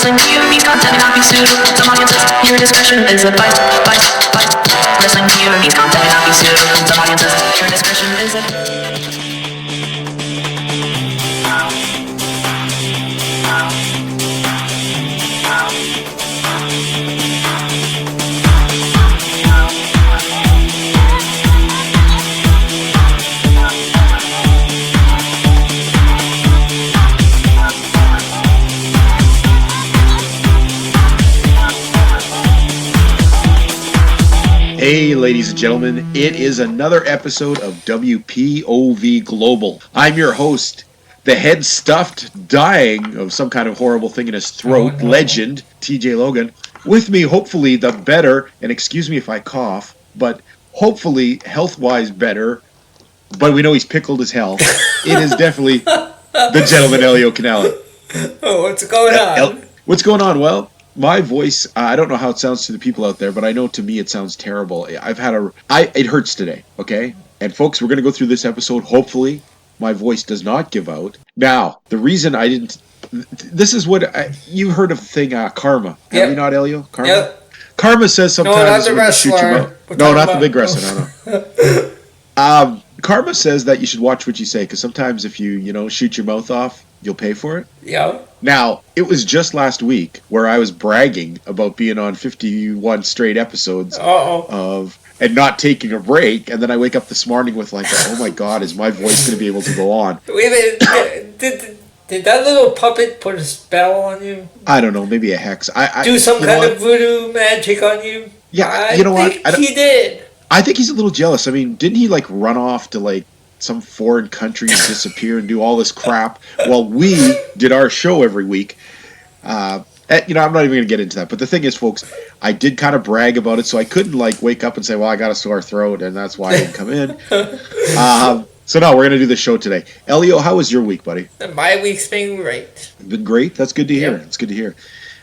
Listening to you means content may not be suitable for some audiences. Your discretion is advised. Listening to you means content may not be suitable for some audiences. Your discretion is advised. Hey, ladies and gentlemen, it is another episode of WPOV Global. I'm your host, the head stuffed, dying of some kind of horrible thing in his throat, legend, TJ Logan. With me, hopefully, the better, and excuse me if I cough, but hopefully health-wise better, but we know he's pickled as hell. It is definitely the gentleman, Elio Canale. Oh, what's going on? What's going on? Well, my voice, I don't know how it sounds to the people out there, but I know to me it sounds terrible. It hurts today, okay? And folks, we're going to go through this episode. Hopefully, my voice does not give out. Now, the reason I didn't, this is what, you've heard of the thing, karma. Yep. Have you not, Elio? Karma? Yep. Karma says sometimes... No, not the wrestler. No, not the big wrestler, no. Karma says that you should watch what you say, because sometimes if you shoot your mouth off, you'll pay for it. Yeah. Now, it was just last week where I was bragging about being on 51 straight episodes and not taking a break, and then I wake up this morning with like, oh my God, is my voice going to be able to go on? Wait a minute, did that little puppet put a spell on you? I don't know, maybe a hex. Do some kind of voodoo magic on you? Yeah, you know what? I think he did. I think he's a little jealous. I mean, didn't he like run off to like some foreign country and disappear and do all this crap while we did our show every week? I'm not even going to get into that. But the thing is, folks, I did kind of brag about it, so I couldn't like wake up and say, well, I got a sore throat, and that's why I didn't come in. So no, we're going to do the show today. Elio, how was your week, buddy? My week's been great. Been great? That's good to hear. It's good to hear.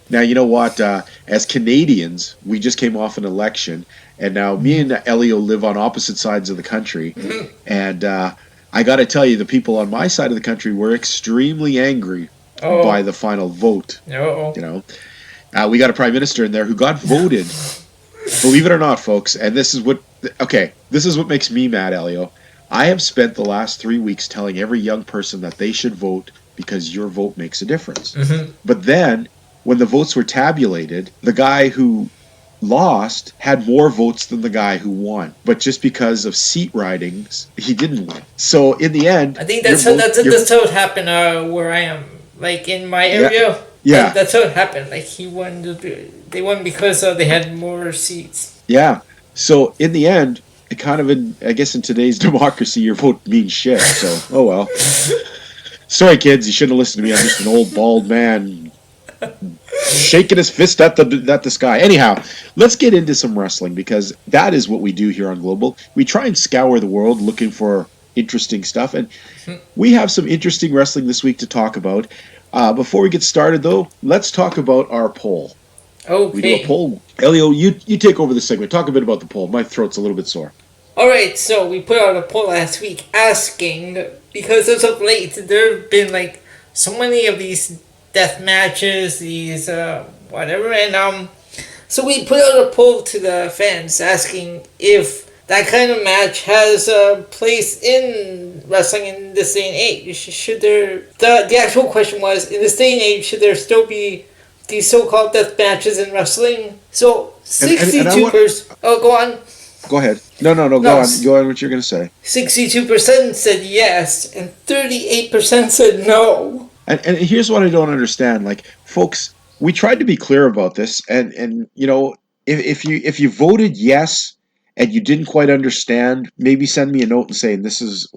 Now, you know what? As Canadians, we just came off an election, and now me and Elio live on opposite sides of the country. Mm-hmm. And I got to tell you, the people on my side of the country were extremely angry by the final vote. We got a prime minister in there who got voted. Believe it or not, folks, and this is what makes me mad, Elio. I have spent the last 3 weeks telling every young person that they should vote because your vote makes a difference. Mm-hmm. But then, when the votes were tabulated, the guy who lost had more votes than the guy who won. But just because of seat ridings, he didn't win. So in the end... I think that's how it happened where I am. Like in my area, that's how it happened. Like they won because they had more seats. Yeah. So in the end, it kind of, I guess in today's democracy, your vote means shit. So, oh well. Sorry, kids, you shouldn't have listened to me. I'm just an old, bald man shaking his fist at the sky. Anyhow, let's get into some wrestling, because that is what we do here on Global. We try and scour the world looking for interesting stuff, and we have some interesting wrestling this week to talk about. Before we get started, though, let's talk about our poll. Okay. We do a poll. Elio, you take over the segment. Talk a bit about the poll. My throat's a little bit sore. Alright, so we put out a poll last week asking, because as of late, there have been like so many of these death matches, these whatever, and so we put out a poll to the fans asking if that kind of match has a place in wrestling in this day and age. Should there, the actual question was, in this day and age, should there still be these so-called death matches in wrestling? So 62%. Oh, go on. Go ahead. No, go on. Go on what you're going to say. 62% said yes, and 38% said no. And here's what I don't understand. Like, folks, we tried to be clear about this, and if you voted yes and you didn't quite understand, maybe send me a note and say,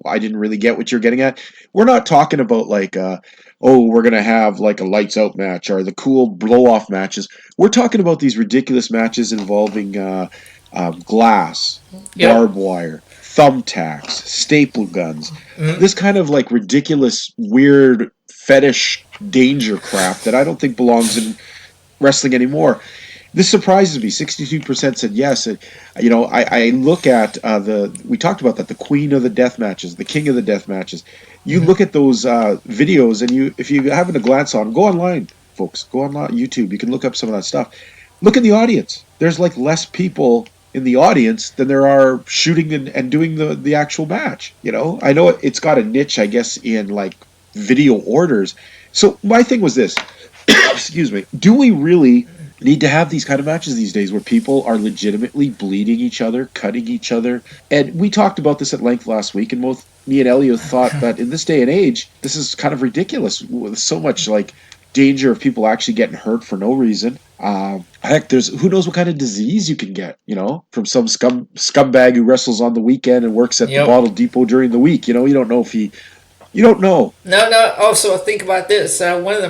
I didn't really get what you're getting at. We're not talking about like, we're going to have like a lights out match or the cool blow off matches. We're talking about these ridiculous matches involving glass, barbed wire, thumbtacks, staple guns, this kind of like ridiculous, weird fetish danger crap that I don't think belongs in wrestling anymore. This surprises me. 62% said yes. And, I look at we talked about that, the queen of the death matches, the king of the death matches. You look at those videos, and if you happen to glance on them, go online. folks. Go on YouTube. You can look up some of that stuff. Look at the audience. There's like less people in the audience than there are shooting and doing the actual match. You know, I know it's got a niche, I guess, in like video orders. So my thing was this. Excuse me. Do we really need to have these kind of matches these days where people are legitimately bleeding each other, cutting each other? And we talked about this at length last week, and both me and Elio thought that in this day and age, this is kind of ridiculous with so much like danger of people actually getting hurt for no reason. Heck, there's who knows what kind of disease you can get, you know, from some scumbag who wrestles on the weekend and works at the Bottle Depot during the week. You know, you don't know if he. You don't know. No. Also, think about this. One of the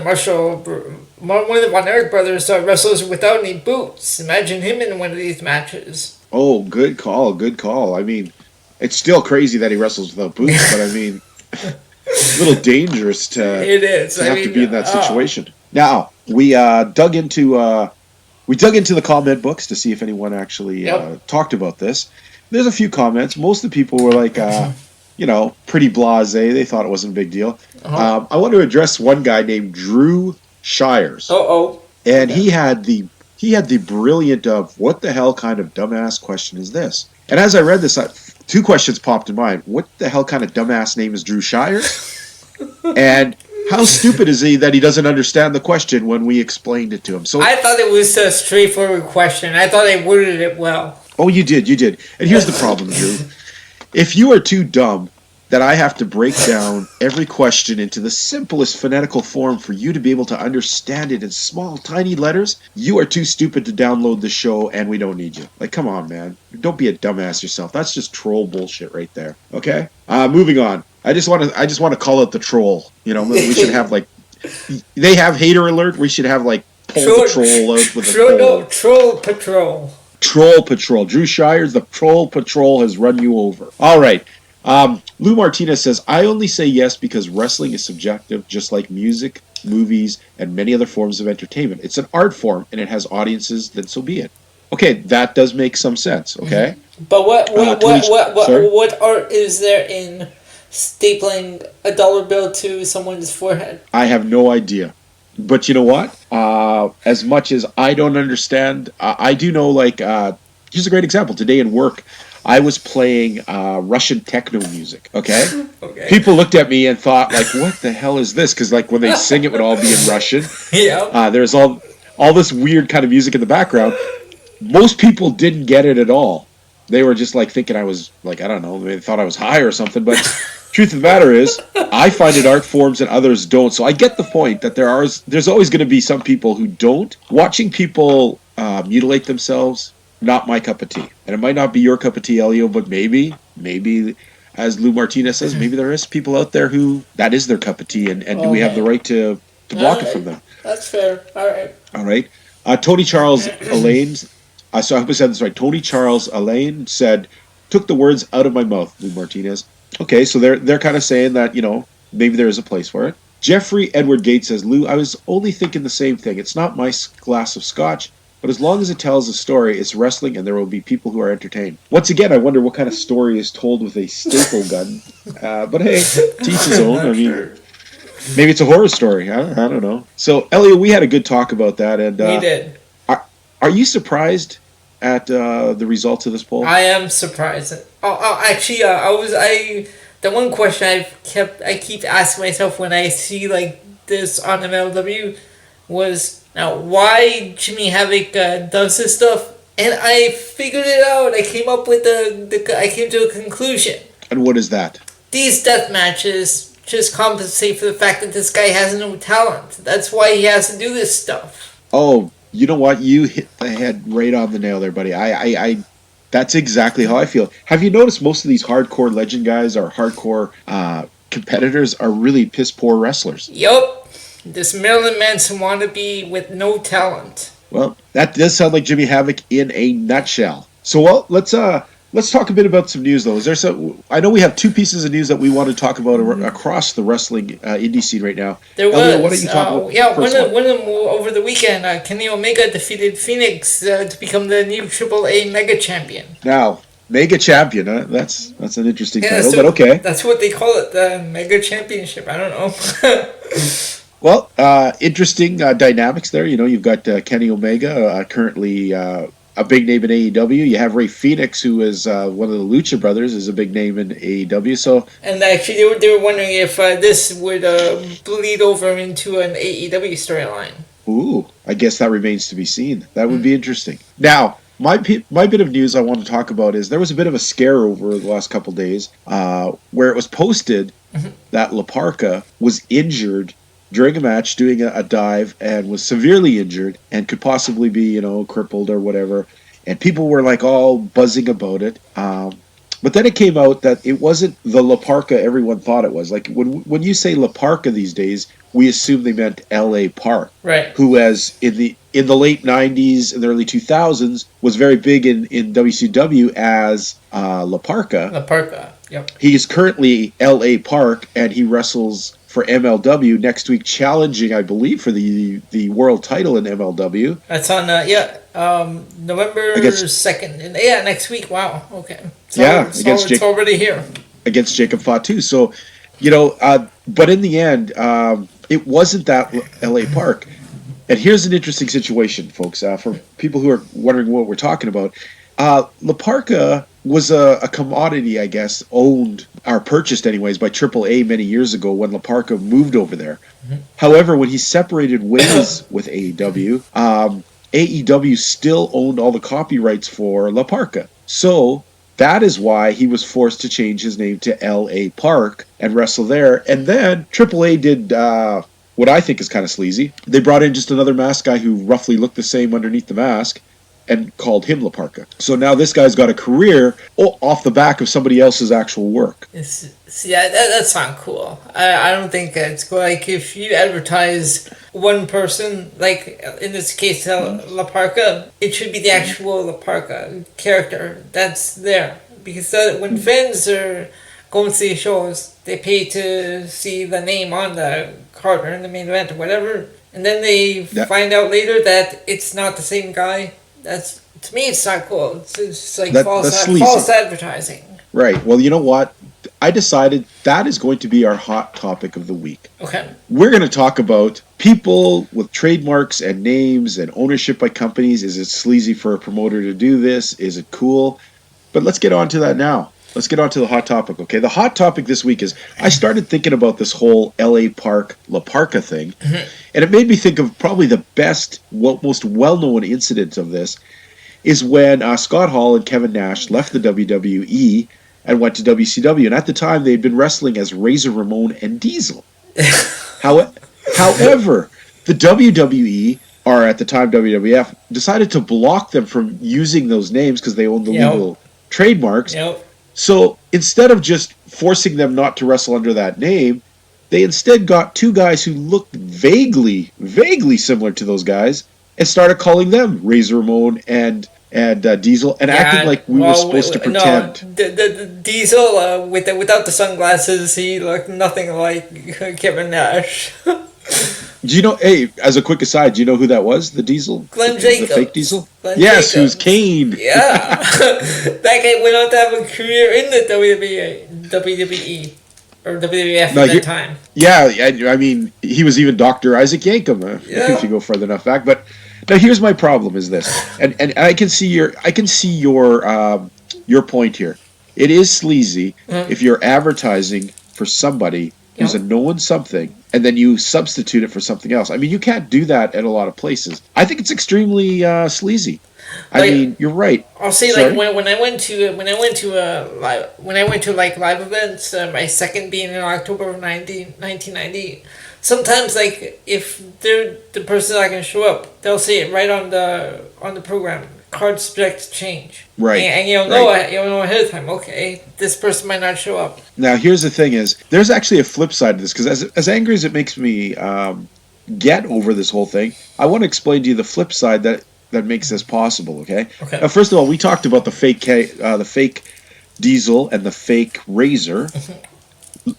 Von Erich brothers wrestles without any boots. Imagine him in one of these matches. Oh, good call. Good call. I mean, it's still crazy that he wrestles without boots, but I mean, a little dangerous to have to be in that situation. Now, we dug into the comment books to see if anyone actually talked about this. There's a few comments. Most of the people were like, you know, pretty blasé. They thought it wasn't a big deal. I want to address one guy named Drew Shires. And he had the brilliant of, what the hell kind of dumbass question is this? And as I read this, two questions popped in mind. What the hell kind of dumbass name is Drew Shires? And how stupid is he that he doesn't understand the question when we explained it to him? So I thought it was a straightforward question. I thought I worded it well. Oh, you did. And here's the problem, Drew. If you are too dumb that I have to break down every question into the simplest phonetical form for you to be able to understand it in small, tiny letters, you are too stupid to download the show, and we don't need you. Like, come on, man. Don't be a dumbass yourself. That's just troll bullshit right there. Okay? Moving on. I just want to call out the troll. You know, we should have like, they have hater alert. We should have like pull patrol out with a troll. No, troll patrol. Troll Patrol. Drew Shires, the Troll Patrol has run you over. All right. Lou Martinez says, I only say yes because wrestling is subjective, just like music, movies, and many other forms of entertainment. It's an art form, and it has audiences, then so be it. Okay, that does make some sense, okay? But what art is there in stapling a dollar bill to someone's forehead? I have no idea. But you know what? As much as I don't understand, I do know, like, here's a great example. Today in work, I was playing Russian techno music, okay? People looked at me and thought, like, what the hell is this? Because, like, when they sing, it would all be in Russian. There's all this weird kind of music in the background. Most people didn't get it at all. They were just, like, thinking I was, like, I don't know, they thought I was high or something, but... Truth of the matter is, I find it art forms and others don't. So I get the point that there's always going to be some people who don't. Watching people mutilate themselves, not my cup of tea. And it might not be your cup of tea, Elio, but maybe, as Lou Martinez says, maybe there is people out there who that is their cup of tea, and do we have the right to block it from them? That's fair. All right. Tony Charles Elaine, so I hope I said this right. Tony Charles Elaine said, took the words out of my mouth, Lou Martinez. Okay, so they're kind of saying that, you know, maybe there is a place for it. Jeffrey Edward Gates says, Lou, I was only thinking the same thing. It's not my glass of scotch, but as long as it tells a story, it's wrestling and there will be people who are entertained. Once again, I wonder what kind of story is told with a staple gun. But hey, to each his own. I mean, maybe it's a horror story. I don't know. So, Elliot, we had a good talk about that. And we did. Are you surprised at the results of this poll? I am surprised. Actually, the one question I keep asking myself when I see like this on MLW was, now why Jimmy Havoc does this stuff, and I figured it out. I came up with I came to a conclusion. And what is that? These death matches just compensate for the fact that this guy has no talent. That's why he has to do this stuff. Oh, you know what? You hit the head right on the nail there, buddy. I that's exactly how I feel. Have you noticed most of these hardcore legend guys or hardcore competitors are really piss poor wrestlers? Yup. This Marilyn Manson wannabe with no talent. Well, that does sound like Jimmy Havoc in a nutshell. So, well, let's talk a bit about some news, though. Is there some? I know we have two pieces of news that we want to talk about across the wrestling indie scene right now. There was. Elliot, why don't you talk about one of them over the weekend. Kenny Omega defeated Phoenix to become the new AAA Mega Champion. Now, Mega Champion, that's an interesting title, but okay. That's what they call it, the Mega Championship. I don't know. Well, interesting dynamics there. You know, you've got Kenny Omega, currently a big name in AEW. You have Ray Phoenix, who is one of the Lucha Brothers, is a big name in AEW. So, And actually, they were wondering if this would bleed over into an AEW storyline. ooh, I guess that remains to be seen. That would be interesting. Now, my bit of news I want to talk about is there was a bit of a scare over the last couple days where it was posted that La Parka was injured during a match doing a dive and was severely injured and could possibly be, you know, crippled or whatever. And people were like all buzzing about it. But then it came out that it wasn't the La Parka everyone thought it was. Like when you say La Parka these days, we assume they meant L.A. Park, Right. who has in the late '90s and the early 2000s was very big in WCW as La Parka. La Parka. Yep. He is currently L.A. Park, and he wrestles for MLW next week, challenging, I believe, for the world title in MLW. That's on November Against- 2nd. And yeah, next week. Wow. Okay. So, Yeah, so against it's Jake- already here. Against Jacob Fatu. So, you know, but in the end, it wasn't that L.A. Park. And here's an interesting situation, folks, for people who are wondering what we're talking about. La Parka was a commodity, I guess, owned or purchased anyways by AAA many years ago when La Parka moved over there. However, when he separated ways with AEW, AEW still owned all the copyrights for La Parka. So that is why he was forced to change his name to L.A. Park and wrestle there. And then AAA did what I think is kind of sleazy. They brought in just another mask guy who roughly looked the same underneath the mask and called him La Parka. So now this guy's got a career off the back of somebody else's actual work. Yeah, that's not cool. I don't think it's cool. Like, if you advertise one person, like in this case, La Parka, it should be the actual La Parka character that's there. Because when fans are going to see shows, they pay to see the name on the card or in the main event or whatever. And then they find out later that it's not the same guy. That's, to me, it's not cool. It's just like false advertising. Right. Well, you know what? I decided that is going to be our hot topic of the week. Okay. We're going to talk about people with trademarks and names and ownership by companies. Is it sleazy for a promoter to do this? Is it cool? But let's get on to that now. Let's get on to the hot topic, okay? The hot topic this week is I started thinking about this whole L.A. Park, La Parka thing, and it made me think of probably the most well-known incident of this is when Scott Hall and Kevin Nash left the WWE and went to WCW. And at the time, they had been wrestling as Razor Ramon and Diesel. However, the WWE, or at the time WWF, decided to block them from using those names because they owned the legal trademarks. Yep. So instead of just forcing them not to wrestle under that name, they instead got two guys who looked vaguely similar to those guys and started calling them Razor Ramon and Diesel and acting like we were supposed to pretend. No, the Diesel without the sunglasses, he looked nothing like Kevin Nash. Do you know? Hey, as a quick aside, do you know who that was? The Diesel, Glenn Jacobs. the fake Diesel. Glenn Yes, Jacobs. who's Kane. Yeah, that guy went on to have a career in the WWE or WWF at that time. Yeah, I mean, he was even Dr. Isaac Yankem, if you go further enough back. But now here's my problem: is this, and I can see your point here. It is sleazy if you're advertising for somebody who's a known something, and then you substitute it for something else. I mean, you can't do that at a lot of places. I think it's extremely sleazy. I mean, you're right. I'll say, Sorry? like when I went to live events, my second being in October of 1990. Sometimes, like, if they're the person not going to show up, they'll say it right on the program. Card subject to change. Right. And you'll know ahead of time. Okay, this person might not show up. Now, here's the thing: is there's actually a flip side to this, because as angry as it makes me get over this whole thing, I want to explain to you the flip side that makes this possible. Okay. Now, first of all, we talked about the fake Diesel and the fake Razor.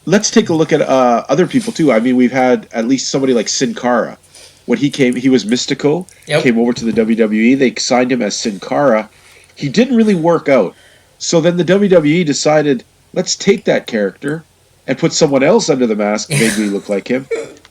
Let's take a look at other people too. I mean, we've had at least somebody like Sin Cara. When he came, he was Mystico, came over to the WWE. They signed him as Sin Cara. He didn't really work out. So then the WWE decided, let's take that character and put someone else under the mask, vaguely look like him.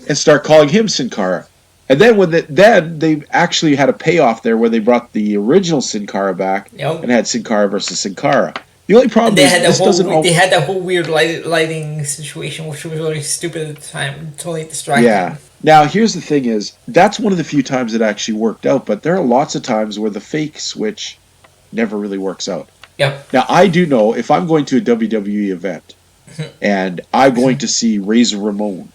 and start calling him Sin Cara. And then then they actually had a payoff there where they brought the original Sin Cara back Yep. and had Sin Cara versus Sin Cara. The only problem They is had this doesn't all. they had that whole weird lighting situation, which was really stupid at the time, totally distracting. Yeah. Now here's the thing: is that's one of the few times it actually worked out, but there are lots of times where the fake switch never really works out. Yep. Now I do know if I'm going to a WWE event and I'm going to see Razor Ramon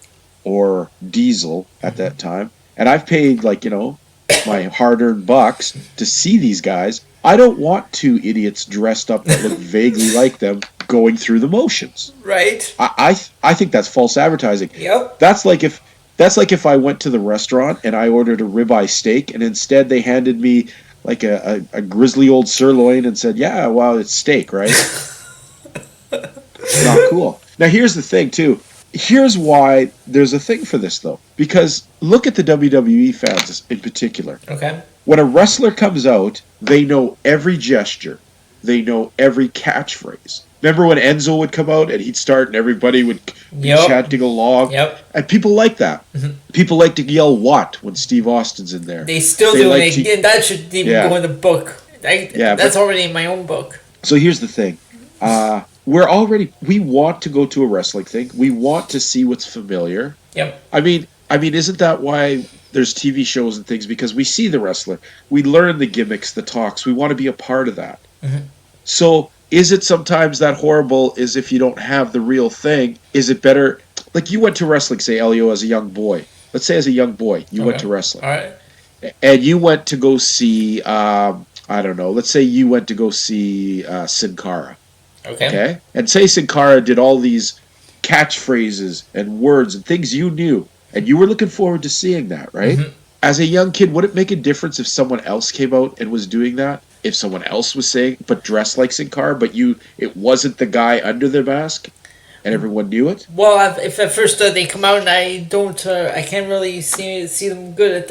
or Diesel at that time, and I've paid my hard-earned bucks to see these guys. I don't want two idiots dressed up that look vaguely like them going through the motions. Right. I think that's false advertising. Yep. That's like if I went to the restaurant and I ordered a ribeye steak and instead they handed me like a grizzly old sirloin and said, "Yeah, well, it's steak, right?" It's not cool. Now here's the thing too. Here's why there's a thing for this though. Because look at the WWE fans in particular. Okay. When a wrestler comes out, they know every gesture. They know every catchphrase. Remember when Enzo would come out and he'd start and everybody would be chanting along? Yep. And people like that. Mm-hmm. People like to yell "what" when Steve Austin's in there. They still do. That should even go in the book. That's already in my own book. So here's the thing. We want to go to a wrestling thing. We want to see what's familiar. Yep. I mean, isn't that why there's TV shows and things? Because we see the wrestler. We learn the gimmicks, the talks. We want to be a part of that. Mm-hmm. So is it sometimes that horrible is if you don't have the real thing? Is it better? Like you went to wrestling, say, Elio, as a young boy. Let's say as a young boy, you went to wrestling. All right. And you went to go see, I don't know, let's say you went to go see Sin Cara. Okay. And say Sin Cara did all these catchphrases and words and things you knew, and you were looking forward to seeing that, right? Mm-hmm. As a young kid, would it make a difference if someone else came out and was doing that? If someone else was saying, but dressed like Sin Cara, but it wasn't the guy under the mask, and everyone knew it? Well, if at first they come out and I can't really see them good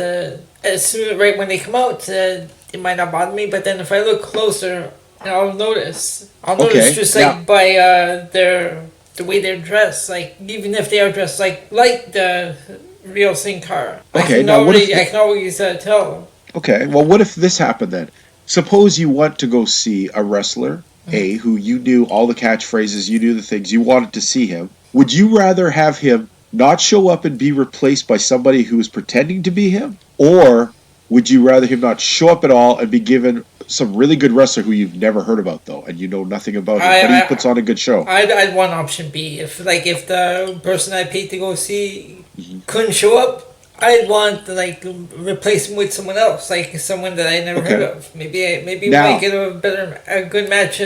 right when they come out, it might not bother me. But then if I look closer, I'll notice. Just by the way they're dressed, like even if they are dressed like the real Sin Cara. Okay, I can always tell. Okay, well, what if this happened then? Suppose you want to go see a wrestler, who you knew all the catchphrases, you knew the things, you wanted to see him. Would you rather have him not show up and be replaced by somebody who is pretending to be him? Or would you rather him not show up at all and be given some really good wrestler who you've never heard about, though, and you know nothing about him, but he puts on a good show? I'd want option B. If the person I paid to go see couldn't show up, I'd want to replace him with someone else, like someone that I never heard of. Maybe we might get a good match.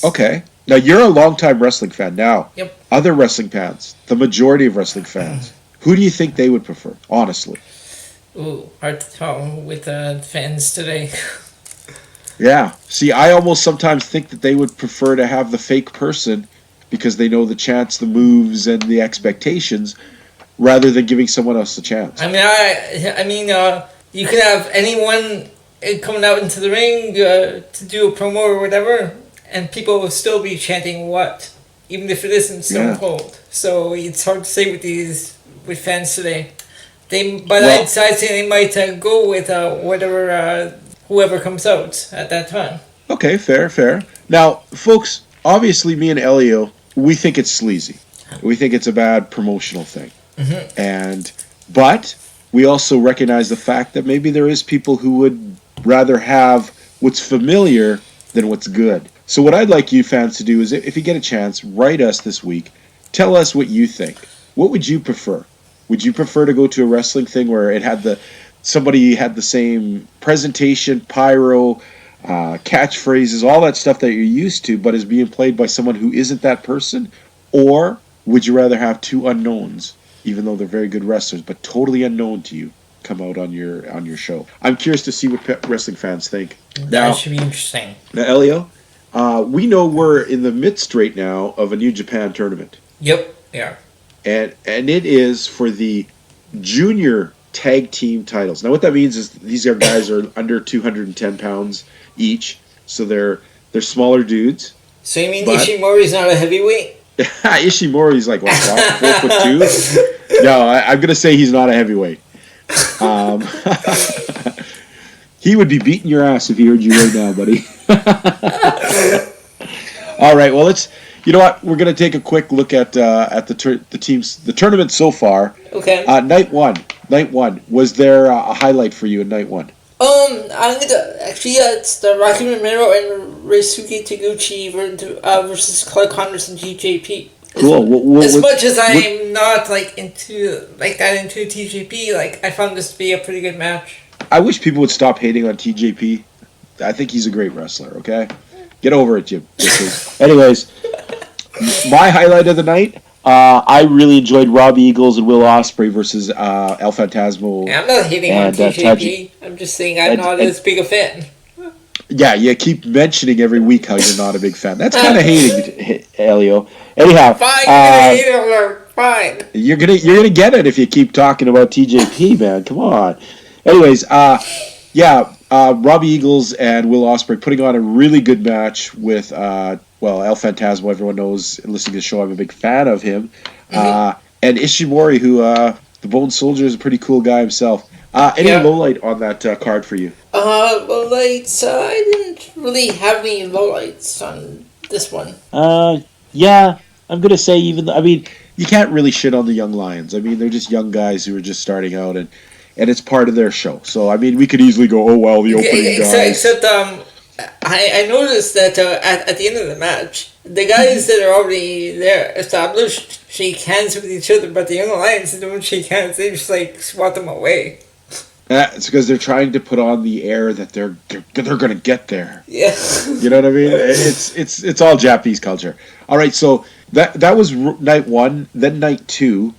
Okay. Now you're a longtime wrestling fan. Now, yep. Other wrestling fans, the majority of wrestling fans, who do you think they would prefer? Honestly. Ooh, hard to tell with fans today. Yeah. See, I almost sometimes think that they would prefer to have the fake person because they know the chants, the moves, and the expectations, rather than giving someone else a chance. I mean, you could have anyone coming out into the ring to do a promo or whatever, and people will still be chanting "what," even if it isn't Stone Cold. So it's hard to say with fans today. I'd say they might go with whoever comes out at that time. Okay, fair. Now, folks, obviously, me and Elio, we think it's sleazy. We think it's a bad promotional thing. Mm-hmm. But we also recognize the fact that maybe there is people who would rather have what's familiar than what's good. So what I'd like you fans to do is, if you get a chance, write us this week. Tell us what you think. What would you prefer? Would you prefer to go to a wrestling thing where it had somebody had the same presentation, pyro, catchphrases, all that stuff that you're used to, but is being played by someone who isn't that person? Or would you rather have two unknowns, even though they're very good wrestlers, but totally unknown to you, come out on your show? I'm curious to see what wrestling fans think. That should be interesting. Now, Elio, we know we're in the midst right now of a New Japan tournament. Yep, yeah. And it is for the junior tag team titles. Now, what that means is these guys are under 210 pounds each, so they're smaller dudes. So you mean Ishimori's not a heavyweight? Ishimori's like, what, 4'2"? No, I'm going to say he's not a heavyweight. He would be beating your ass if he heard you right now, buddy. All right, well, you know what? We're going to take a quick look at the teams, the tournament so far. Okay. Night one. Was there a highlight for you in night one? I'm gonna actually it's the Rocky Romero and Reisuke Taguchi versus Clark Connors and TJP. Cool. As much as I'm not into TJP, I found this to be a pretty good match. I wish people would stop hating on TJP. I think he's a great wrestler. Okay, get over it, Jim. Anyways, my highlight of the night. I really enjoyed Rob Eagles and Will Ospreay versus El Phantasmo. Yeah, I'm not hating on TJP. I'm just saying I'm not as big a fan. Yeah, you keep mentioning every week how you're not a big fan. That's kind of hating, Elio. Anyhow, fine. You're gonna get it if you keep talking about TJP, man. Come on. Anyways, Robbie Eagles and Will Ospreay putting on a really good match with El Phantasmo. Everyone knows, listening to the show, I'm a big fan of him. And Ishimori, who the Bone Soldier, is a pretty cool guy himself. Any lowlight on that card for you? Lowlights. I didn't really have any lowlights on this one. I'm gonna say you can't really shit on the Young Lions. I mean, they're just young guys who are just starting out, and it's part of their show. So I mean, we could easily go, oh well, the opening guys. Except I noticed that at the end of the match, the guys that are already there established shake hands with each other, but the Young Lions don't shake hands. They just swat them away. It's because they're trying to put on the air that they're gonna get there. Yeah. You know what I mean? It's all Japanese culture. All right, so that was night one. Then night two.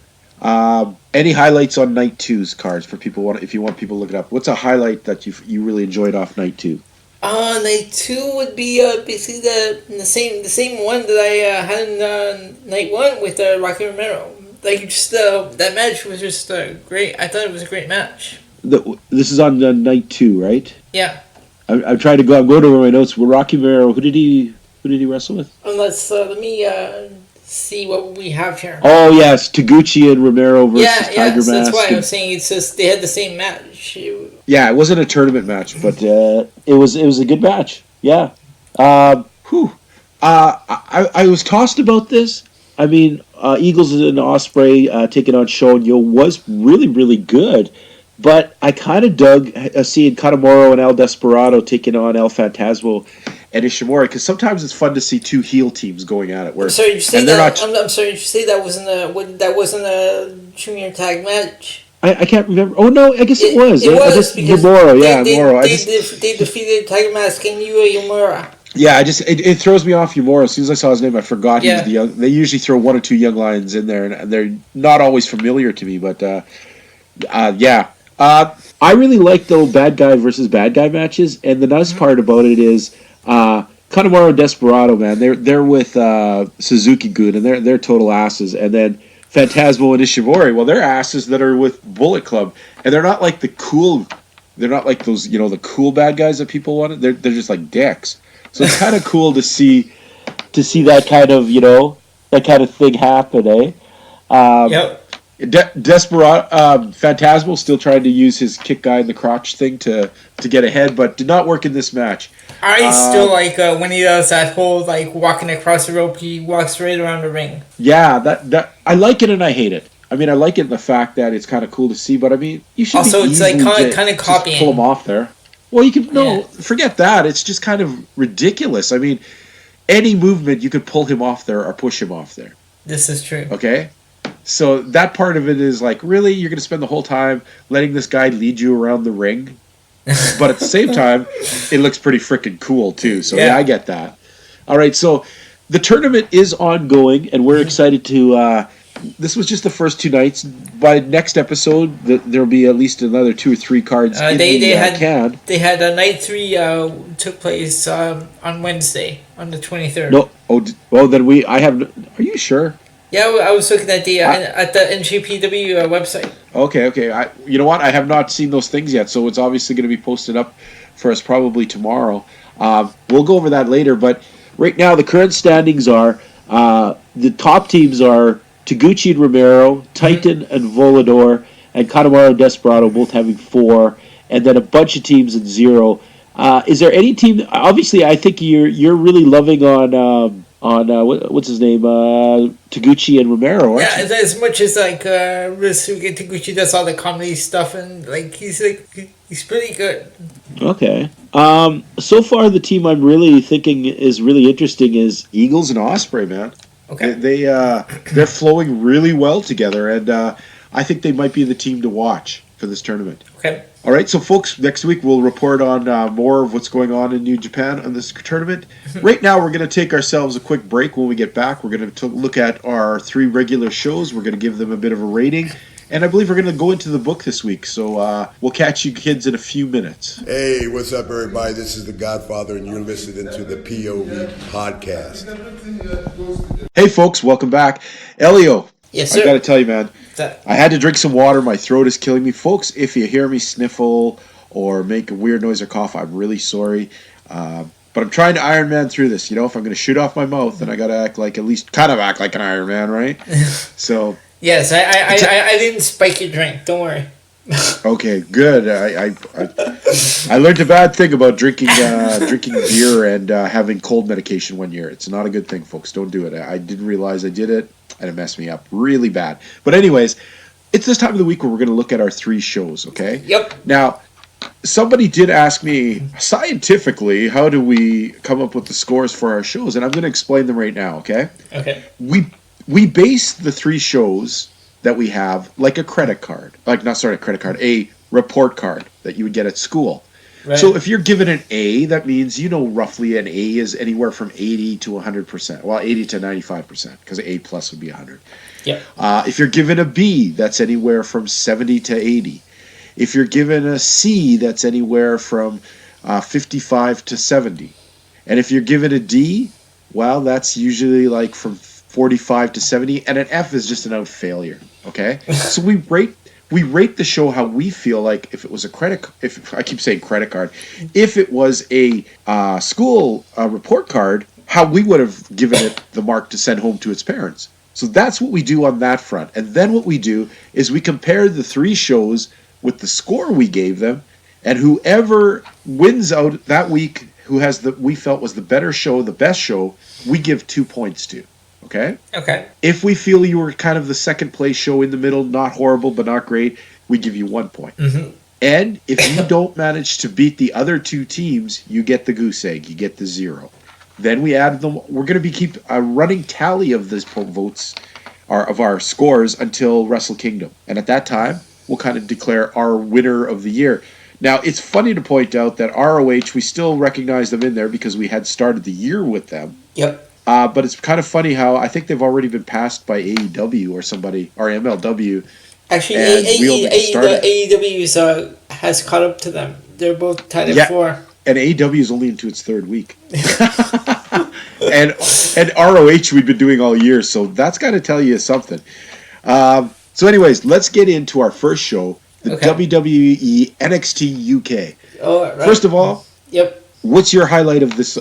Any highlights on night two's cards for people? If you want people to look it up, what's a highlight that you really enjoyed off night two? Night two would be basically the same one that I had in night one with Rocky Romero. That match was just great. I thought it was a great match. This is on night two, right? Yeah. I'm trying to go. I'm going over my notes. With Rocky Romero, who did he wrestle with? Let me see what we have here. Oh yes, Taguchi and Romero versus Tiger Mask. That's why I was saying it's just they had the same match. Yeah, it wasn't a tournament match, but it was a good match. Yeah. I was tossed about this. I mean, Eagles and Ospreay taking on Shonyo was really, really good. But I kind of dug seeing Kanemaru and El Desperado taking on El Phantasmo and Ishimori, because sometimes it's fun to see two heel teams going at it. I'm sorry, you say that. I'm sorry, you say that wasn't a junior tag match. I can't remember. Oh no, I guess it was. It was because Yumura. They defeated Tiger Mask and Yumura. Yeah, it throws me off Yumura. As soon as I saw his name, I forgot he was the young. They usually throw one or two young lions in there, and they're not always familiar to me. But I really like the bad guy versus bad guy matches, and the nice part about it is Kanemaru and Desperado, man. They're with Suzuki-gun, and they're total asses. And then Phantasmo and Ishimori, well, they're asses that are with Bullet Club, and they're not like the cool. They're not like those, the cool bad guys that people wanted. They're just like dicks. So it's kind of cool to see that kind of thing happen, eh? Yep. Desperado, Phantasmo still trying to use his kick guy in the crotch thing to get ahead, but did not work in this match. I still like when he does that whole walking across the rope. He walks right around the ring. Yeah, that I like it and I hate it. I mean, I like it in the fact that it's kind of cool to see, but I mean, you should also it's kind of copying. Pull him off there. Well, you can forget that. It's just kind of ridiculous. I mean, any movement you could pull him off there or push him off there. This is true. Okay. So that part of it is really, you're going to spend the whole time letting this guy lead you around the ring, but at the same time, it looks pretty freaking cool too. So yeah, I get that. All right, so the tournament is ongoing, and we're excited to. This was just the first two nights. By next episode, there'll be at least another 2 or 3 cards. They had a night 3 took place on Wednesday on the 23rd. No, then I have. Are you sure? Yeah, I was looking at the NJPW website. Okay. You know what? I have not seen those things yet, so it's obviously going to be posted up for us probably tomorrow. We'll go over that later, but right now the current standings are the top teams are Taguchi and Romero, Titan and Volador, and Kanemaru and Desperado both having 4, and then a bunch of teams in 0. Is there any team? Obviously, I think you're really loving on what's his name, Taguchi and Romero, aren't Yeah, you? as much as like Ryusuke Taguchi does all the comedy stuff, and like he's pretty good. Okay. So far, the team I'm really thinking is really interesting is Eagles and Osprey, man. Okay. They're flowing really well together, and I think they might be the team to watch for this tournament. Okay. All right, so folks, next week we'll report on more of what's going on in New Japan on this tournament. Right now, we're going to take ourselves a quick break. When we get back, we're going to look at our 3 regular shows. We're going to give them a bit of a rating. And I believe we're going to go into the book this week. So we'll catch you kids in a few minutes. Hey, what's up, everybody? This is The Godfather, and you're listening to the POV podcast. Hey, folks, welcome back. Elio, Yes, I sir. got to tell you, man, That- I had to drink some water. My throat is killing me. Folks, if you hear me sniffle or make a weird noise or cough, I'm really sorry. But I'm trying to Iron Man through this. You know, if I'm going to shoot off my mouth, then I got to act like, at least kind of act like an Iron Man, right? So... Yes, I didn't spike your drink. Don't worry. Okay, good. I learned a bad thing about drinking beer and having cold medication one year. It's not a good thing, folks. Don't do it. I didn't realize I did it, and it messed me up really bad. But anyways, it's this time of the week where we're going to look at our 3 shows, okay? Yep. Now, somebody did ask me, scientifically, how do we come up with the scores for our shows? And I'm going to explain them right now, okay? Okay. We base the 3 shows that we have like a credit card. A report card that you would get at school. Right. So if you're given an A, that means you know roughly an A is anywhere from 80 to 100%. Well, 80 to 95%, because A plus would be 100. Yep. If you're given a B, that's anywhere from 70 to 80. If you're given a C, that's anywhere from 55 to 70. And if you're given a D, well, that's usually like from 45 to 70, and an F is just an out failure. Okay, so we rate the show how we feel like if it was if I keep saying credit card, if it was a school report card, how we would have given it the mark to send home to its parents. So that's what we do on that front, and then what we do is we compare the 3 shows with the score we gave them, and whoever wins out that week, who has we felt was the better show, the best show, we give 2 points to. Okay? Okay. If we feel you were kind of the second place show in the middle, not horrible but not great, we give you 1 point. Mm-hmm. And if you don't manage to beat the other 2 teams, you get the goose egg, you get the 0. Then we add them. We're going to keep a running tally of these votes, of our scores until Wrestle Kingdom, and at that time we'll kind of declare our winner of the year. Now it's funny to point out that ROH, we still recognize them in there because we had started the year with them. Yep. But it's kind of funny how I think they've already been passed by AEW or somebody, or MLW. Actually, And we only just started. AEW has caught up to them. They're both tied at Yeah. 4. And AEW is only into its 3rd week. and ROH we've been doing all year, so that's got to tell you something. So anyways, let's get into our first show, the Okay. WWE NXT UK. Oh, right. First of all, Yep. what's your highlight of this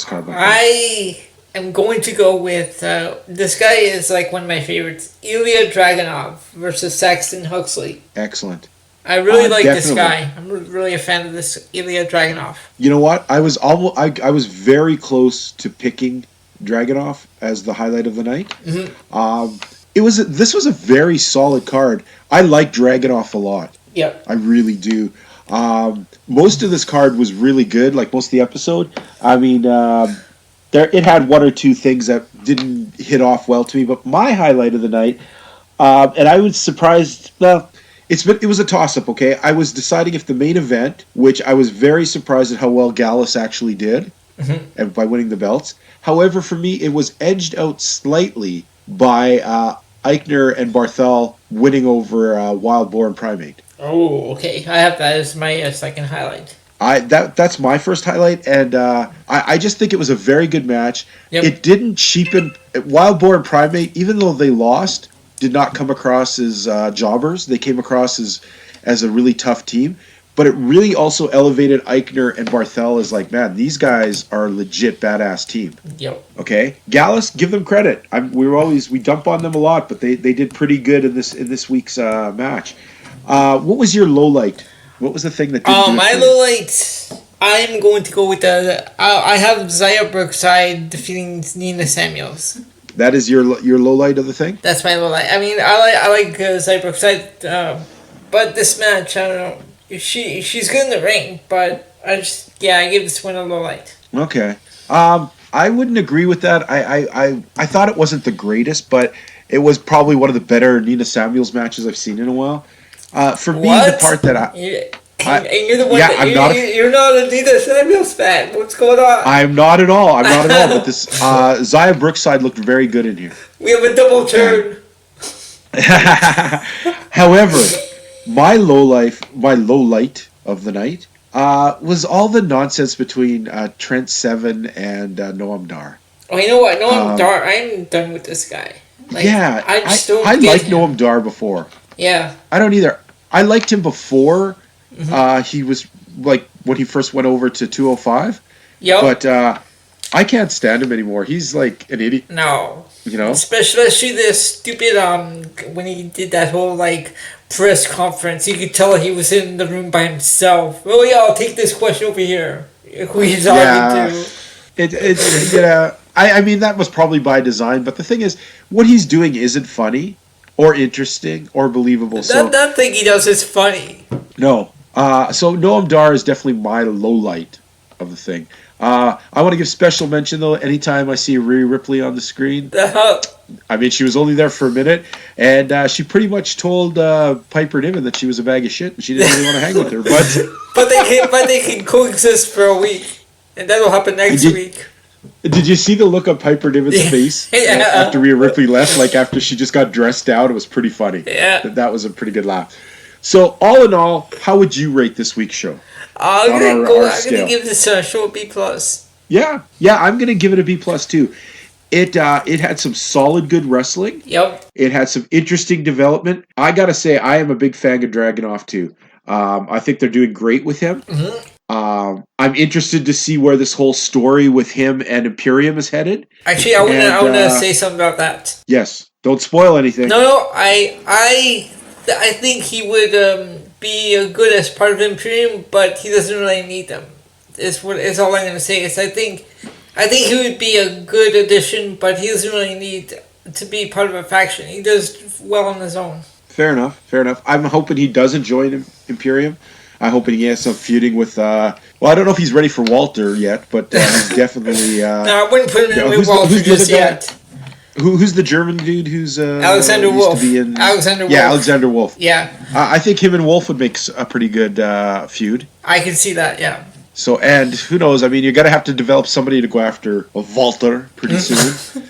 card? Michael? I am going to go with this guy is like one of my favorites, Ilya Dragunov versus Saxon Huxley. Excellent. I really like this definitely. guy. I'm really a fan of this Ilya Dragunov. You know what? I was I was very close to picking Dragunov as the highlight of the night. Mm-hmm. This was a very solid card. I like Dragunov a lot. Yep. I really do. Most of this card was really good, like most of the episode. I mean, it had 1 or 2 things that didn't hit off well to me, but my highlight of the night, and I was surprised. Well, it was a toss-up. Okay, I was deciding if the main event, which I was very surprised at how well Gallus actually did, and by winning the belts. However, for me, it was edged out slightly by Eichner and Barthel winning over Wild Boar and Primate. Oh, okay. I have that as my second highlight. That's my first highlight, and I just think it was a very good match. Yep. It didn't cheapen. Wild Boar and Primate, even though they lost, did not come across as jobbers. They came across as a really tough team. but it really also elevated Eichner and Barthel as like, man, these guys are a legit badass team. Yep. Okay, Gallus, give them credit. We dump on them a lot, but they did pretty good in this week's match. What was your low light? What was the thing that didn't do it My for you? low light, I'm going to go with I have Zaya Brookside defeating Nina Samuels. That is your low light of the thing? That's my low light. I mean, I like Zaya Brookside, but this match, I don't know. She's good in the ring, but I give this one a low light. Okay. I wouldn't agree with that. I thought it wasn't the greatest, but it was probably one of the better Nina Samuels matches I've seen in a while. For me, the part that and you're the one you're not a Nina Samuels fan. What's going on? I'm not at all. But this Zaya Brookside looked very good in here. We have a double turn. However, my low light of the night was all the nonsense between Trent Seven and Noam Dar. Oh, you know what? Noam Dar, I'm done with this guy. Like, yeah, I just don't I get liked him. Noam Dar before. Yeah. I don't either. I liked him before. He was like when he first went over to 205. Yep. But I can't stand him anymore. He's like an idiot. No. You know? Especially this stupid when he did that whole like press conference, you could tell he was in the room by himself. Oh yeah, I'll take this question over here. Who he's talking to. It's I mean that was probably by design, but the thing is, what he's doing isn't funny or interesting or believable. That thing he does is funny. No. So Noam Dar is definitely my low light of the thing. I want to give special mention though. Anytime I see Rhea Ripley on the screen, I mean she was only there for a minute, and she pretty much told Piper Niven that she was a bag of shit, and she didn't really want to hang with her. But they can coexist for a week, and that'll happen next week. Did you see the look on Piper Niven's face after Rhea Ripley left? Like after she just got dressed out, it was pretty funny. Yeah, that was a pretty good laugh. So all in all, how would you rate this week's show? I'm gonna give this show a B+. Yeah, I'm gonna give it a B+ too. It had some solid, good wrestling. Yep. It had some interesting development. I gotta say, I am a big fan of Dragunov too. I think they're doing great with him. Mm-hmm. I'm interested to see where this whole story with him and Imperium is headed. Actually, I wanna say something about that. Yes, don't spoil anything. No, I think he would be good as part of Imperium, but he doesn't really need them. Is all I'm gonna say. I think he would be a good addition, but he doesn't really need to be part of a faction. He does well on his own. Fair enough. I'm hoping he doesn't join Imperium. I'm hoping he has some feuding with. Well, I don't know if he's ready for Walter yet, but he's definitely. No, I wouldn't put him in with Walter just yet. Who's the German dude who's Alexander Wolf? Alexander Wolf. Yeah, Alexander Wolf. Yeah. I think him and Wolf would make a pretty good feud. I can see that, yeah. So, and who knows? I mean, you're going to have to develop somebody to go after a Walter pretty soon.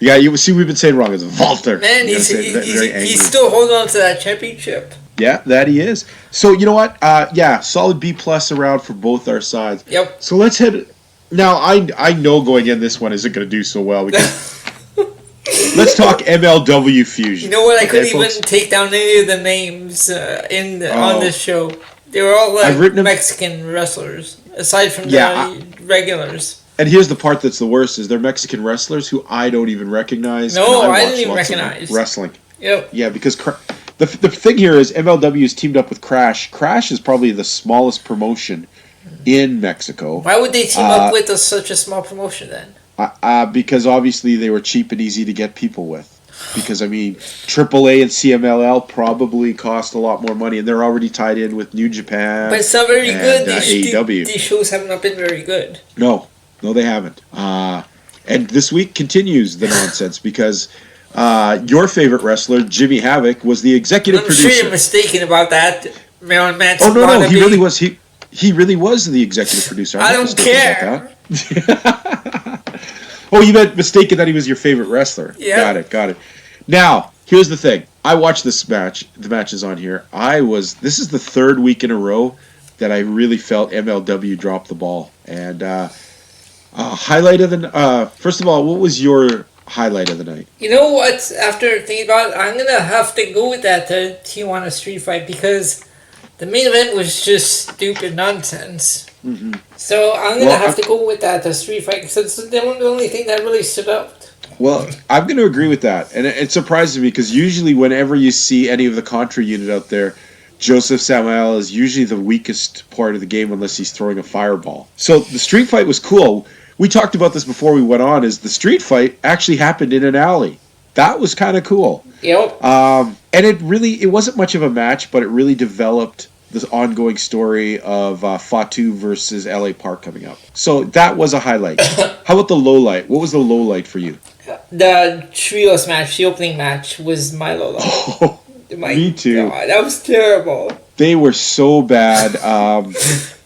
Yeah, you see, we've been saying wrong. It's Walter. Man, he's still holding on to that championship. Yeah, that he is. So, you know what? Solid B+ around for both our sides. Yep. So let's head. Now, I know going in this one isn't going to do so well because. Let's talk MLW Fusion. You know what? I couldn't even take down any of the names on this show. They were all Mexican wrestlers, aside from the regulars. And here's the part that's the worst: is they're Mexican wrestlers who I don't even recognize. No, I didn't even recognize wrestling. Yep. Yeah, because the thing here is MLW is teamed up with Crash. Crash is probably the smallest promotion in Mexico. Why would they team up with such a small promotion then? Because obviously they were cheap and easy to get people with. Because, I mean, AAA and CMLL probably cost a lot more money, and they're already tied in with New Japan. But it's not very good. AEW. These shows have not been very good. No, they haven't. And this week continues the nonsense because your favorite wrestler, Jimmy Havoc, was the executive producer. I'm sure you're mistaken about that, Marilyn Manson. Oh, no, he really was. He really was the executive producer. I don't care. Oh, you meant mistaken that he was your favorite wrestler. Yeah. Got it. Now, here's the thing. I watched this match. The matches on here. This is the third week in a row that I really felt MLW dropped the ball. And highlight of the first of all, what was your highlight of the night? You know what? After thinking about it, I'm gonna have to go with that Tijuana street fight because The main event was just stupid nonsense. Mm-hmm. So I'm gonna have to go with that, the street fight, because it's the only thing that really stood out. Well, I'm going to agree with that. And it surprises me because usually whenever you see any of the Contra unit out there, Joseph Samuel is usually the weakest part of the game unless he's throwing a fireball. So the street fight was cool. We talked about this before we went on, is the street fight actually happened in an alley. That was kind of cool. Yep. And it wasn't much of a match, but it really developed this ongoing story of Fatu versus LA Park coming up. So that was a highlight. How about the low light? What was the low light for you? The trios match, the opening match, was my low light. Oh, me too. God, that was terrible. They were so bad.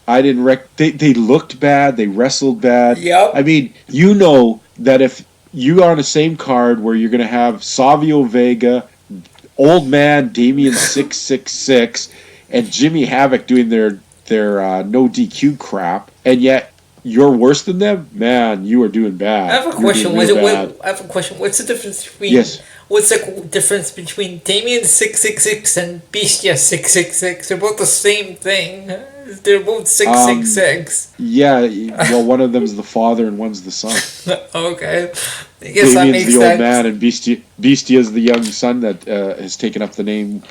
I didn't they looked bad. They wrestled bad. Yep. I mean, you know that if you are on the same card where you're going to have Savio Vega, Old Man Damien 666, and Jimmy Havoc doing their no DQ crap, and yet you're worse than them, man, you are doing bad. I have a question. I have a question. What's the difference between? Yes. What's the difference between Damien 666 and Bestia 666? They're both the same thing. They're both 666. Yeah. Well, one of them's the father and one's the son. Okay. I guess Damien's that makes the sense. old man, and Bestia's the young son that has taken up the name.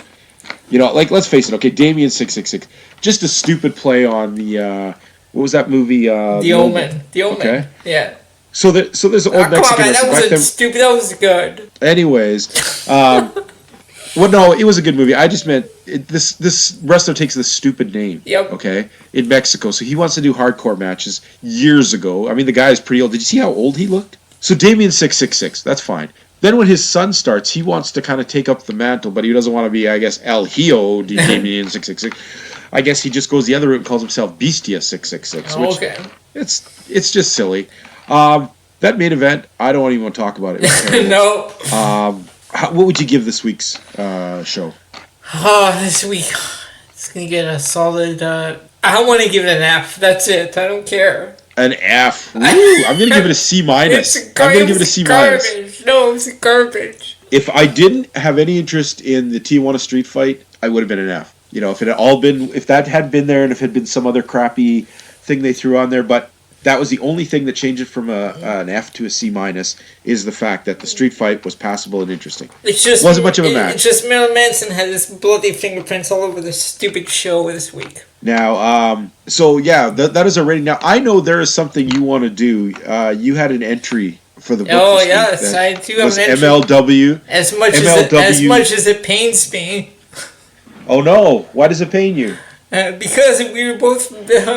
You know, like, let's face it. Okay, Damien 666, just a stupid play on the what was that movie? The Omen. The Omen. Okay. Yeah. So there's an old Mexican. Come on, man, that wasn't stupid. That was good. Anyways, well, no, it was a good movie. I just meant this wrestler takes this stupid name. Yep. Okay, in Mexico, so he wants to do hardcore matches years ago. I mean, the guy is pretty old. Did you see how old he looked? So Damien 666, that's fine. Then when his son starts, he wants to kind of take up the mantle, but he doesn't want to be, I guess, El Hijo de Damien 666. I guess he just goes the other route and calls himself Bestia 666. Which Okay. It's just silly. That main event, I don't even want to talk about it. It No. what would you give this week's show? This week, it's going to get a solid, I want to give it an F. That's it. I don't care. An F. Ooh, I'm going to give it a C minus. I'm going to give it a C minus. Garbage. No, it's garbage. If I didn't have any interest in the Tijuana street fight, I would have been an F. You know, if that had been there and if it had been some other crappy thing they threw on there, but that was the only thing that changed it from an F to a C minus is the fact that the street fight was passable and interesting. It wasn't much of a match. It's just Marilyn Manson had his bloody fingerprints all over this stupid show this week. Now, so yeah, that is a rating. Now, I know there is something you want to do. You had an entry for the book. Oh, this yes, week I do have an entry. MLW. As much as it pains me. Oh no! Why does it pain you? Because we were both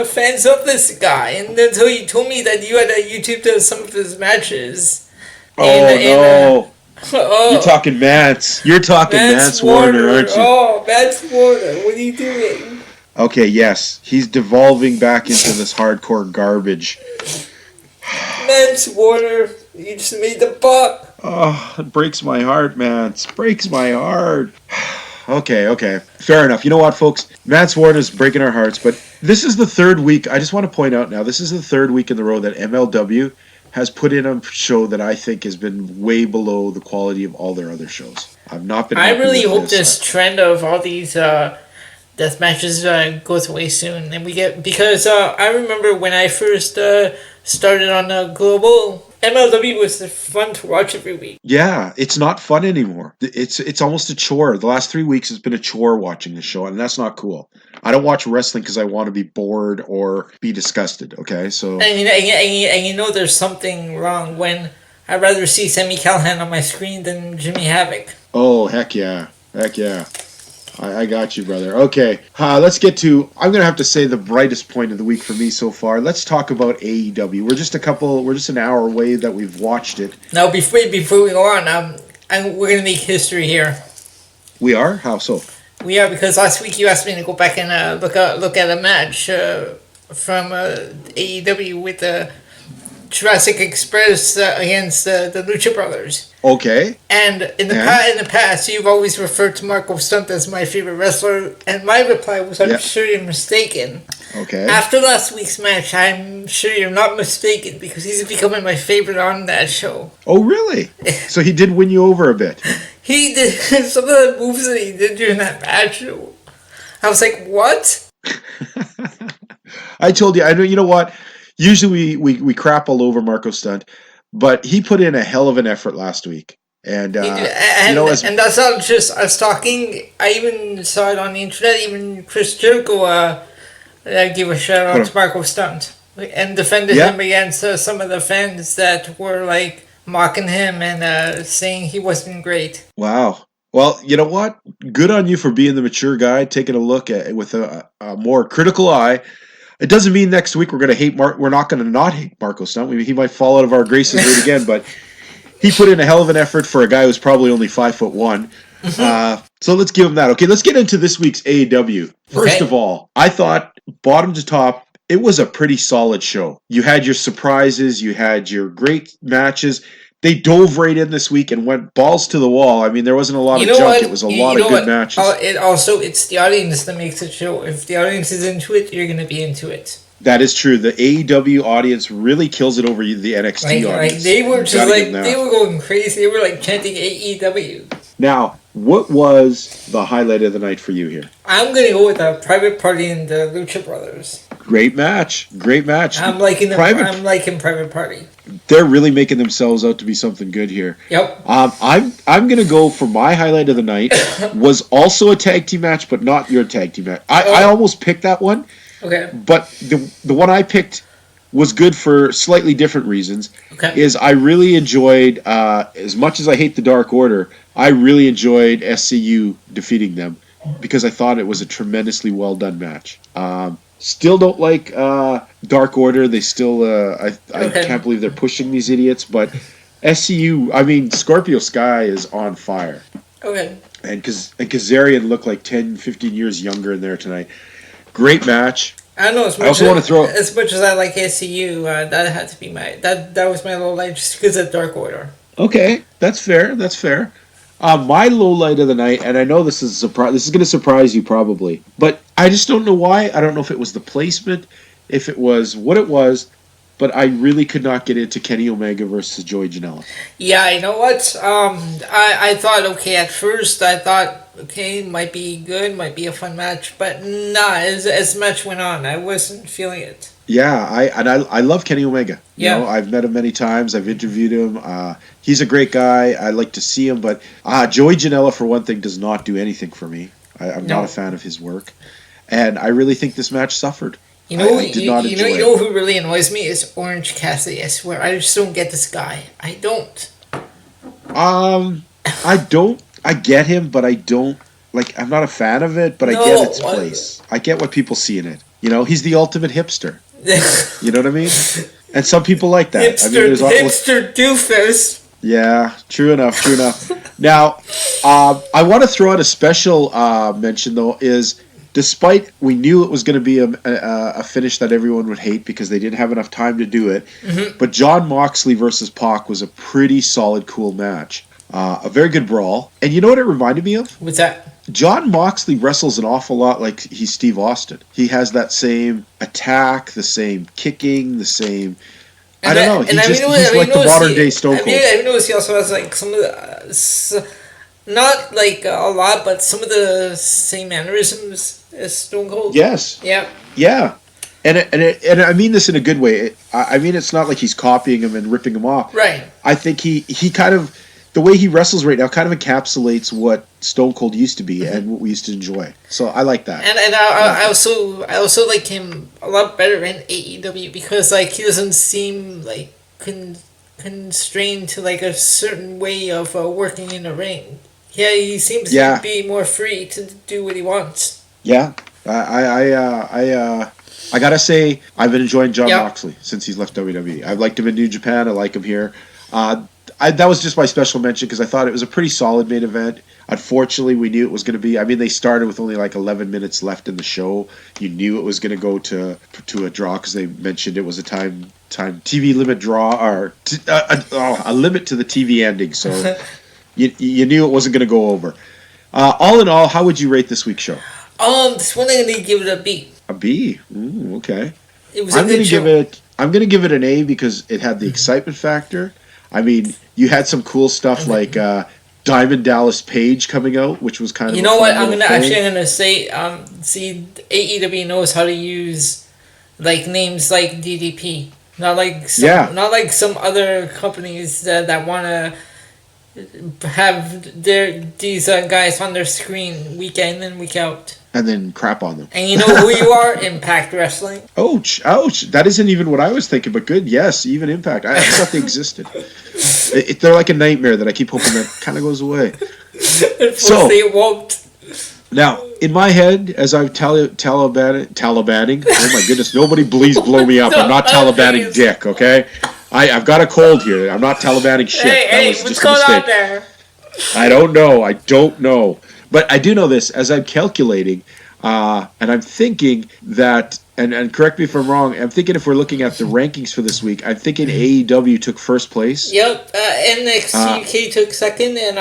fans of this guy, and until you told me that you had YouTubed some of his matches. Oh. You're talking Mance. You're talking Mance Warner, aren't you? Oh, Mance Warner, what are you doing? Okay, yes, he's devolving back into this hardcore garbage. Mance Warner, you just made the buck. Oh, it breaks my heart, Mance. Breaks my heart. Okay. Fair enough. You know what, folks? Mance Warren is breaking our hearts, but this is the third week. I just want to point out now, this is the third week in the row that MLW has put in a show that I think has been way below the quality of all their other shows. I've not been. I really hope this trend of all these death matches goes away soon, and we get, because I remember when I first started on Global, MLW was fun to watch every week. Yeah, it's not fun anymore. It's almost a chore. The last 3 weeks has been a chore watching the show, and that's not cool. I don't watch wrestling because I want to be bored or be disgusted, okay? So And you know there's something wrong when I'd rather see Sami Callihan on my screen than Jimmy Havoc. Oh, heck yeah. I got you, brother. Okay, let's get to, I'm going to have to say, the brightest point of the week for me so far. Let's talk about AEW. We're just an hour away that we've watched it. Now, before we go on, we're going to make history here. We are? How so? We are, because last week you asked me to go back and look at a match from AEW with Jurassic Express against the Lucha Brothers. Okay. And in the past, you've always referred to Marco Stunt as my favorite wrestler, and my reply was, I'm sure you're mistaken. Okay. After last week's match, I'm sure you're not mistaken, because he's becoming my favorite on that show. Oh, really? So he did win you over a bit. He did some of the moves that he did during that match. I was like, what? I told you. I know. You know what? Usually we crap all over Marco Stunt, but he put in a hell of an effort last week. And He did, you know, as and that's not just us talking. I even saw it on the internet. Even Chris Jericho gave a shout out to Marco Stunt and defended him against some of the fans that were like mocking him and saying he wasn't great. wow. Well, you know what? Good on you for being the mature guy, taking a look at it with a more critical eye. It doesn't mean next week we're going to hate Mark. We're not going to not hate Marco Stunt. He might fall out of our graces yet again, but he put in a hell of an effort for a guy who's probably only 5'1". So let's give him that. Okay, let's get into this week's AEW. First of all, I thought bottom to top, it was a pretty solid show. You had your surprises, you had your great matches. They dove right in this week and went balls to the wall. I mean, there wasn't a lot of junk. It was a lot of good matches. It's the audience that makes it show. If the audience is into it, you're going to be into it. That is true. The AEW audience really kills it over the NXT audience. They were just they were going crazy. They were like chanting AEW. Now, what was the highlight of the night for you here? I'm going to go with the Private Party and the Lucha Brothers. Great match. I'm liking Private Party. They're really making themselves out to be something good here. Yep. I'm going to go for my highlight of the night was also a tag team match, but not your tag team match. I almost picked that one. Okay. But the one I picked was good for slightly different reasons. Okay. Is I really enjoyed, as much as I hate the Dark Order, I really enjoyed SCU defeating them because I thought it was a tremendously well done match. Still don't like Dark Order. They still, I can't believe they're pushing these idiots. But SCU, I mean, Scorpio Sky is on fire. Okay. And Kazarian looked like 10, 15 years younger in there tonight. Great match. I don't know. As much as I like SCU, that had to be that was my low light just because of Dark Order. Okay, that's fair. My low light of the night, and I know this is a surprise. This is going to surprise you probably, but I just don't know why. I don't know if it was the placement, if it was what it was, but I really could not get into Kenny Omega versus Joey Janela. Yeah, you know what? I thought at first I thought might be good, might be a fun match, but as much went on, I wasn't feeling it. Yeah, I love Kenny Omega. You Yeah. know, I've met him many times. I've interviewed him. He's a great guy. I like to see him, but Joey Janela, for one thing, does not do anything for me. I'm not a fan of his work, and I really think this match suffered. You know who really annoys me is Orange Cassidy. I swear, I just don't get this guy. I don't. I get him, but I don't like. I'm not a fan of it, but I get its place. I get what people see in it. You know, he's the ultimate hipster. You know what I mean? And some people like that. Hipster doofus. Yeah, true enough. Now, I want to throw out a special mention, though, is despite we knew it was going to be a finish that everyone would hate because they didn't have enough time to do it, but Jon Moxley versus Pac was a pretty solid, cool match. A very good brawl. And you know what it reminded me of? What's that? Jon Moxley wrestles an awful lot like he's Steve Austin. He has that same attack, the same kicking, the same... I don't know. He's like the modern day Stone Cold. I noticed he also has like some of the... not like a lot, but some of the same mannerisms as Stone Cold. Yes. Yeah. Yeah. And I mean this in a good way. I mean it's not like he's copying him and ripping him off. Right. I think he kind of... The way he wrestles right now kind of encapsulates what Stone Cold used to be and what we used to enjoy. So I like that. And I also like him a lot better in AEW because like he doesn't seem like constrained to like a certain way of working in a ring. Yeah, he seems to be more free to do what he wants. Yeah, I gotta say I've been enjoying Jon Moxley since he's left WWE. I've liked him in New Japan. I like him here. That was just my special mention because I thought it was a pretty solid main event. Unfortunately, we knew it was going to be. I mean, they started with only like 11 minutes left in the show. You knew it was going to go to a draw because they mentioned it was a time TV limit draw or a limit to the TV ending. So you knew it wasn't going to go over. All in all, how would you rate this week's show? This one I'm going to give it a B. A B? Ooh, okay. It was I'm going to give it an A because it had the excitement factor. I mean, you had some cool stuff like Diamond Dallas Page coming out, which was kind of You know what? I'm gonna say. See, AEW knows how to use like names like DDP. Not like some other companies that want to have these guys on their screen week in and week out. And then crap on them. And you know who you are? Impact Wrestling. Ouch. That isn't even what I was thinking, but good. Yes, even Impact. I thought they existed. They're like a nightmare that I keep hoping that kind of goes away. So they won't. Now, in my head, as I'm Talibaning, oh my goodness, nobody please blow me up. I'm not Talibaning dick, okay? I've got a cold here. I'm not Talibaning shit. Hey, what's going on there? I don't know. But I do know this, as I'm calculating, and I'm thinking that, and correct me if I'm wrong, I'm thinking if we're looking at the rankings for this week, I'm thinking AEW took first place. Yep, NXT UK took second, and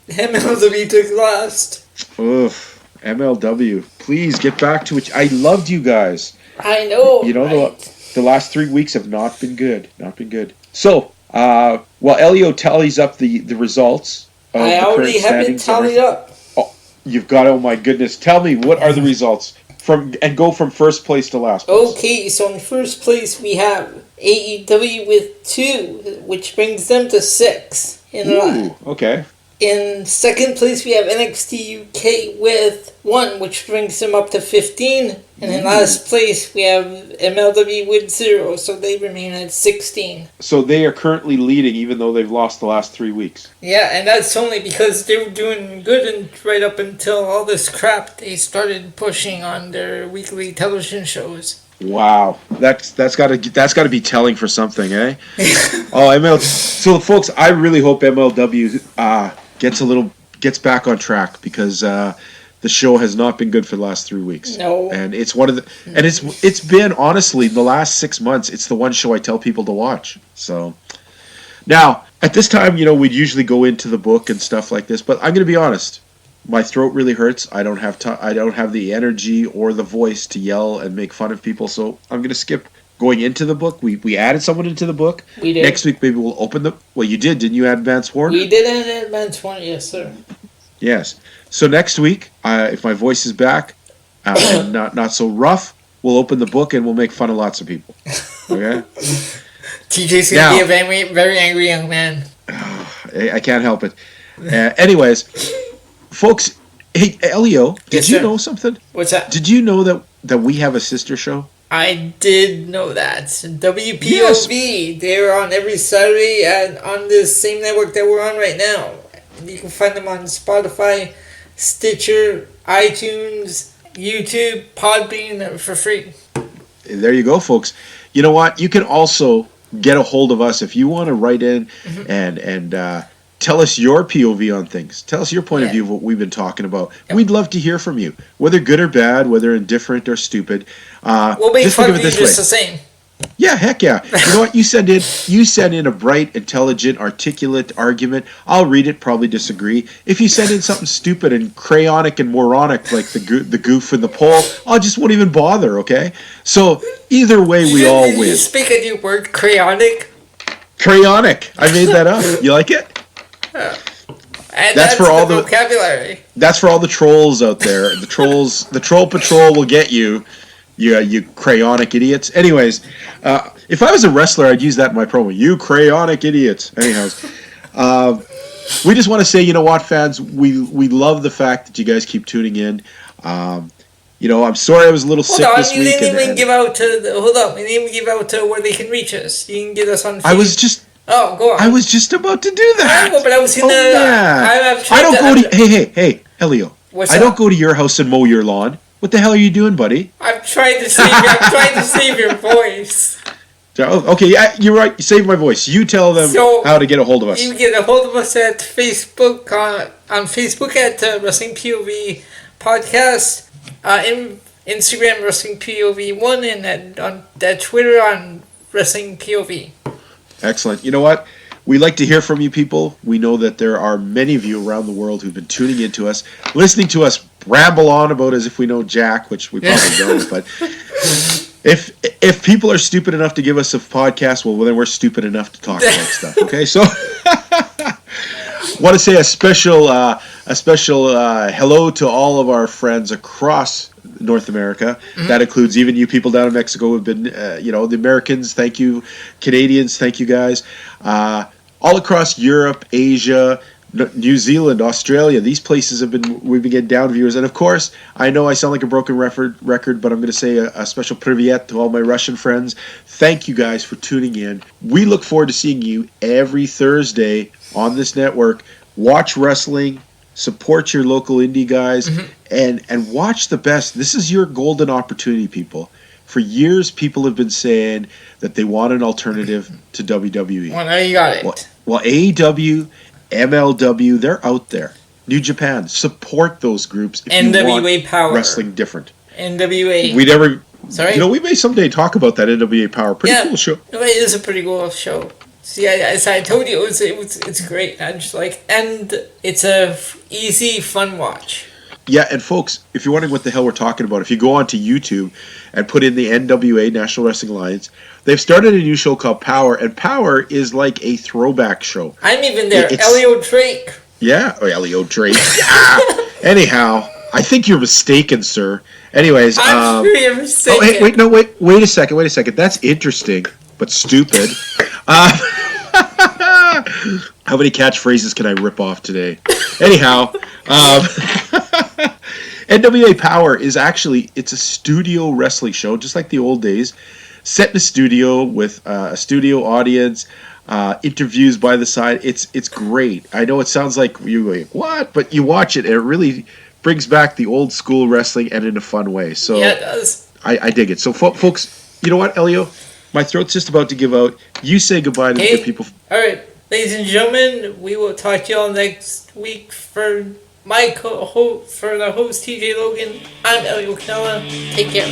MLW took last. Oof. MLW, please get back to it. I loved you guys. I know. You know, right? the last 3 weeks have not been good. So, while Elio tallies up the results. I already have it tallied up. Oh, you've got it. Oh my goodness. Tell me, what are the results? Go from first place to last place. Okay, so in first place we have AEW with 2, which brings them to 6 in line. Okay. In second place, we have NXT UK with 1, which brings them up to 15. And in last place, we have MLW with 0, so they remain at 16. So they are currently leading, even though they've lost the last 3 weeks. Yeah, and that's only because they were doing good, and right up until all this crap, they started pushing on their weekly television shows. Wow, that's got to be telling for something, eh? So folks, I really hope MLW gets back on track, because the show has not been good for the last 3 weeks. No. And it's it's been, honestly, the last 6 months, it's the one show I tell people to watch. So now, at this time, we'd usually go into the book and stuff like this, but I'm going to be honest. My throat really hurts. I don't have the energy or the voice to yell and make fun of people, so I'm going to skip going into the book. We added someone into the book. We did. Next week, maybe we'll open the... Well, you did. Didn't you add Vance Warner? We did add Vance Warner, yes, sir. Yes. So next week, if my voice is back, and not so rough, we'll open the book and we'll make fun of lots of people. Okay? TJ's going to be a very, very angry young man. I can't help it. Anyways, folks, hey, Elio, did you know something? What's that? Did you know that we have a sister show? I did know that. WPOV, they're on every Saturday and on the same network that we're on right now. You can find them on Spotify, Stitcher, iTunes, YouTube, Podbean for free. There you go, folks. You know what? You can also get a hold of us if you want to write in and tell us your POV on things. Tell us your point of view of what we've been talking about. Yep. We'd love to hear from you, whether good or bad, whether indifferent or stupid. We'll make fun of you just the same. Yeah, heck yeah. You know what? You send in a bright, intelligent, articulate argument. I'll read it, probably disagree. If you send in something stupid and crayonic and moronic like the goof in the poll, I just won't even bother, okay? So either way, we all win. Did you speak a new word, crayonic? Crayonic. I made that up. You like it? And that's for all the vocabulary. That's for all the trolls out there. The troll patrol will get you. You crayonic idiots. Anyways, if I was a wrestler, I'd use that in my promo. You crayonic idiots. Anyhows, we just want to say, you know what, fans, we love the fact that you guys keep tuning in. I'm sorry I was a little sick this week. We didn't even give out to where they can reach us. You can get us on Facebook. Oh, go on. I was just about to do that. I know, but I was in Hey, Elio. I don't go to your house and mow your lawn. What the hell are you doing, buddy? I'm trying to save your voice. Okay, yeah, you're right. You saved my voice. You tell them how to get a hold of us. You can get a hold of us at Facebook, on Facebook at Wrestling POV Podcast, Instagram Wrestling POV1, and on Twitter on Wrestling POV. Excellent. You know what? We like to hear from you people. We know that there are many of you around the world who've been tuning into us, listening to us ramble on about as if we know Jack, which we probably don't. But if people are stupid enough to give us a podcast, well, then we're stupid enough to talk about stuff. Okay, so Want to say a special hello to all of our friends across North America. That includes even you people down in Mexico who've been, the Americans. Thank you, Canadians. Thank you guys. All across Europe, Asia, New Zealand, Australia. These places we've been getting down viewers, and of course, I know I sound like a broken record, but I'm going to say a special privyet to all my Russian friends. Thank you guys for tuning in. We look forward to seeing you every Thursday on this network. Watch wrestling, support your local indie guys, and watch the best. This is your golden opportunity, people. For years, people have been saying that they want an alternative to WWE. Well, now you got it. Well, AEW, MLW, they're out there. New Japan, support those groups if you want NWA Power. wrestling different. NWA. We never... Sorry? We may someday talk about that NWA Power. Pretty cool show. No, it is a pretty cool show. See, as I told you, it's great. I just and it's a easy, fun watch. Yeah, and folks, if you're wondering what the hell we're talking about, if you go onto YouTube and put in the NWA, National Wrestling Alliance, they've started a new show called Power, and Power is like a throwback show. I'm even there. Elio Drake. Yeah, Elio Drake. Yeah. Anyhow, I think you're mistaken, sir. Anyways, I'm sure you're mistaken. Oh, hey, wait a second. That's interesting, but stupid. How many catchphrases can I rip off today? Anyhow, NWA Power is it's a studio wrestling show, just like the old days, set in a studio with a studio audience, interviews by the side. It's great. I know it sounds like you're like, what? But you watch it, and it really brings back the old school wrestling and in a fun way. So yeah, it does. I dig it. So, folks, you know what, Elio? My throat's just about to give out. You say goodbye to the good people. All right, ladies and gentlemen, we will talk to y'all next week. For the host TJ Logan, I'm Elio Canella. Take care.